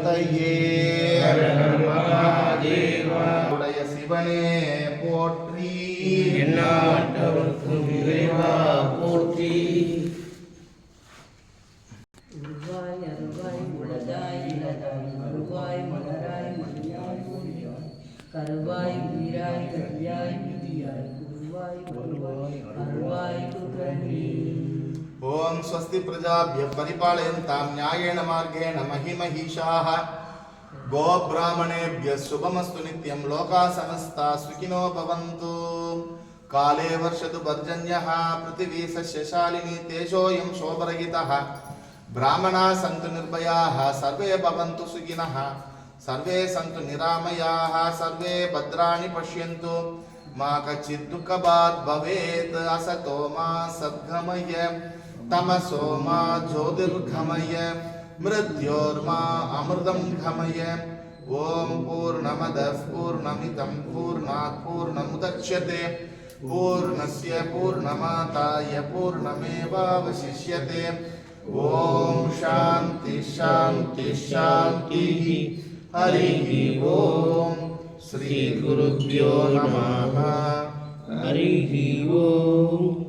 பதையே உடைய சிவனே போற்றி எந்நாட்டவர்க்கும் இறைவா போற்றி. உருவாய் அருவாய் உலகாய் இலதாய் மறுவாய் மலராய் மணியாய் ஒளியாய் கருவாய் உயிராய் கதியாய் விதியாய் குருவாய் வருவாய் அருவாய் குகனே. ஓம் ஸ்வஸ்தி பிரஜாப்ய பரிபாலயந்தாம் ஞாயேன மார்கேண மஹிமஹீஷாः गोब्राह्मणेभ्यः शुभमस्तु नित्यं लोकाः समस्ताः सुखिनो भवन्तु। काले वर्षतु पर्जन्यः पृथिवी सस्यशालिनी तेजोऽयं शोभरहितः। ब्राह्मणाः सन्तु निर्भयाः सर्वे भवन्तु सुखिनः सर्वे सन्तु निरामयाः सर्वे भद्राणि पश्यन्तु मा कश्चित् दुःखभाग् भवेत्। असतो मा सद्गमय तमसो मा ज्योतिर्गमय मृत्योर्मा अमृतं गमय। ओम पूर्णमदः पूर्णमिदं पूर्णात् पूर्णमुदच्यते पूर्णस्य पूर्णमादाय पूर्णमेवावशिष्यते। ओम शांति शांति शांतिः। हरिः ओम श्री गुरुभ्यो नमः। हरिः ओम।